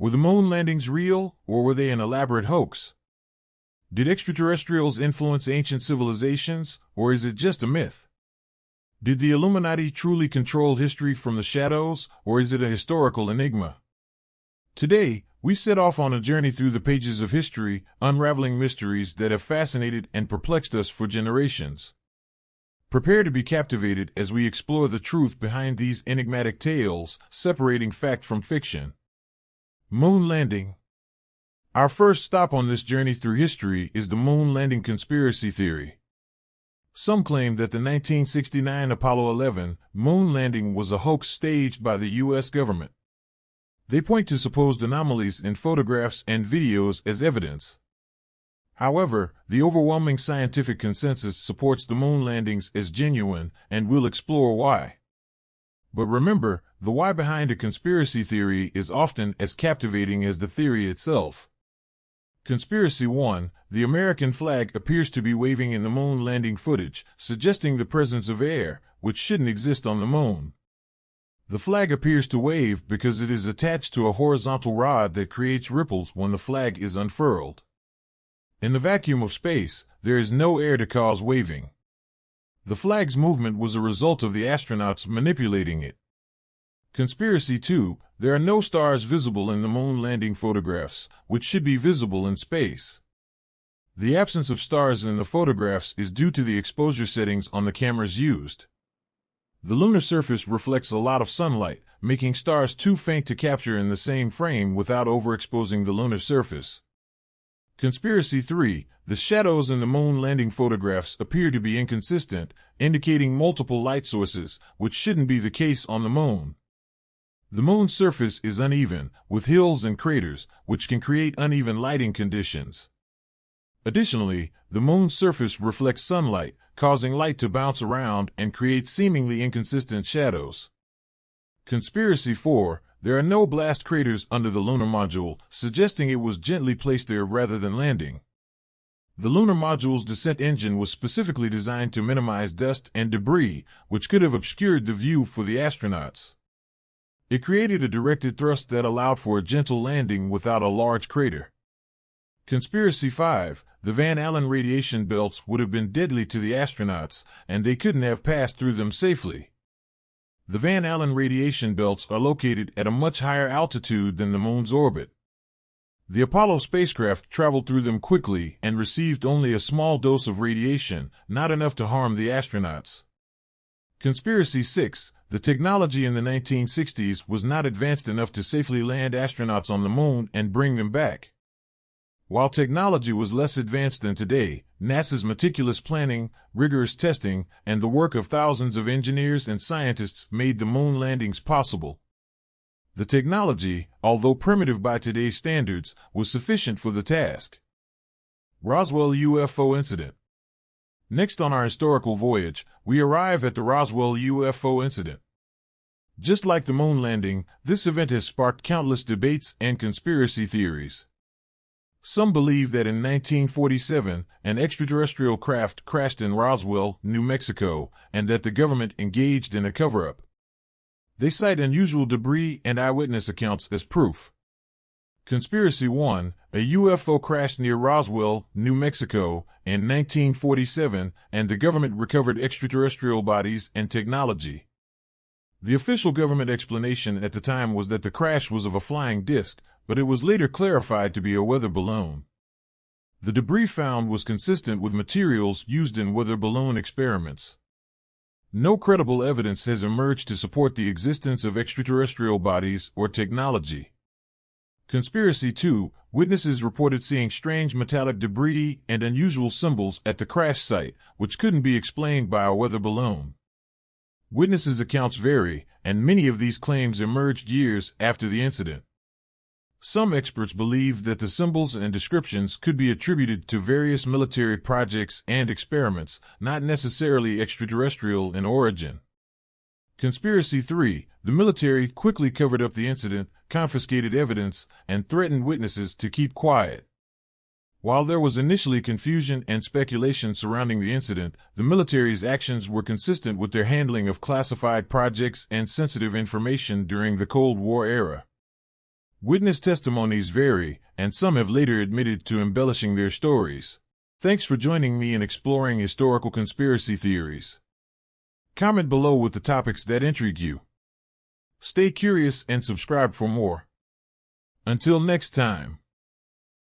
Were the moon landings real, or were they an elaborate hoax? Did extraterrestrials influence ancient civilizations, or is it just a myth? Did the Illuminati truly control history from the shadows, or is it a historical enigma? Today, we set off on a journey through the pages of history, unraveling mysteries that have fascinated and perplexed us for generations. Prepare to be captivated as we explore the truth behind these enigmatic tales, separating fact from fiction. Moon landing. Our first stop on this journey through history is the moon landing conspiracy theory. Some claim that the 1969 Apollo 11 moon landing was a hoax staged by the U.S. government. They point to supposed anomalies in photographs and videos as evidence. However, the overwhelming scientific consensus supports the moon landings as genuine, and we'll explore why. But remember, the why behind a conspiracy theory is often as captivating as the theory itself. Conspiracy 1. The American flag appears to be waving in the moon landing footage, suggesting the presence of air, which shouldn't exist on the moon. The flag appears to wave because it is attached to a horizontal rod that creates ripples when the flag is unfurled. In the vacuum of space, there is no air to cause waving. The flag's movement was a result of the astronauts manipulating it. Conspiracy 2. There are no stars visible in the moon landing photographs, which should be visible in space. The absence of stars in the photographs is due to the exposure settings on the cameras used. The lunar surface reflects a lot of sunlight, making stars too faint to capture in the same frame without overexposing the lunar surface. Conspiracy 3. The shadows in the moon landing photographs appear to be inconsistent, indicating multiple light sources, which shouldn't be the case on the moon. The moon's surface is uneven, with hills and craters, which can create uneven lighting conditions. Additionally, the moon's surface reflects sunlight, causing light to bounce around and create seemingly inconsistent shadows. Conspiracy 4. There are no blast craters under the lunar module, suggesting it was gently placed there rather than landing. The lunar module's descent engine was specifically designed to minimize dust and debris, which could have obscured the view for the astronauts. It created a directed thrust that allowed for a gentle landing without a large crater. Conspiracy 5. The Van Allen radiation belts would have been deadly to the astronauts, and they couldn't have passed through them safely. The Van Allen radiation belts are located at a much higher altitude than the moon's orbit. The Apollo spacecraft traveled through them quickly and received only a small dose of radiation, not enough to harm the astronauts. Conspiracy 6. The technology in the 1960s was not advanced enough to safely land astronauts on the moon and bring them back. While technology was less advanced than today, NASA's meticulous planning, rigorous testing, and the work of thousands of engineers and scientists made the moon landings possible. The technology, although primitive by today's standards, was sufficient for the task. Roswell UFO Incident. Next on our historical voyage, we arrive at the Roswell UFO Incident. Just like the moon landing, this event has sparked countless debates and conspiracy theories. Some believe that in 1947, an extraterrestrial craft crashed in Roswell, New Mexico, and that the government engaged in a cover-up. They cite unusual debris and eyewitness accounts as proof. Conspiracy 1. A UFO crashed near Roswell, New Mexico, in 1947, and the government recovered extraterrestrial bodies and technology. The official government explanation at the time was that the crash was of a flying disc, but it was later clarified to be a weather balloon. The debris found was consistent with materials used in weather balloon experiments. No credible evidence has emerged to support the existence of extraterrestrial bodies or technology. Conspiracy 2. Witnesses reported seeing strange metallic debris and unusual symbols at the crash site, which couldn't be explained by a weather balloon. Witnesses' accounts vary, and many of these claims emerged years after the incident. Some experts believe that the symbols and descriptions could be attributed to various military projects and experiments, not necessarily extraterrestrial in origin. Conspiracy 3. The military quickly covered up the incident, confiscated evidence, and threatened witnesses to keep quiet. While there was initially confusion and speculation surrounding the incident, the military's actions were consistent with their handling of classified projects and sensitive information during the Cold War era. Witness testimonies vary, and some have later admitted to embellishing their stories. Thanks for joining me in exploring historical conspiracy theories. Comment below with the topics that intrigue you. Stay curious and subscribe for more. Until next time.